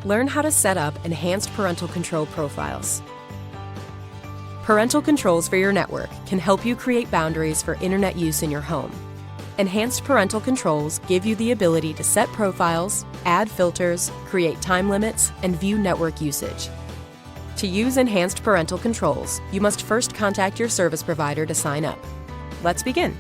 Learn how to set up enhanced parental control profiles. Parental controls for your network can help you create boundaries for internet use in your home. Enhanced parental controls give you the ability to set profiles, add filters, create time limits, and view network usage. To use enhanced parental controls, you must first contact your service provider to sign up. Let's begin.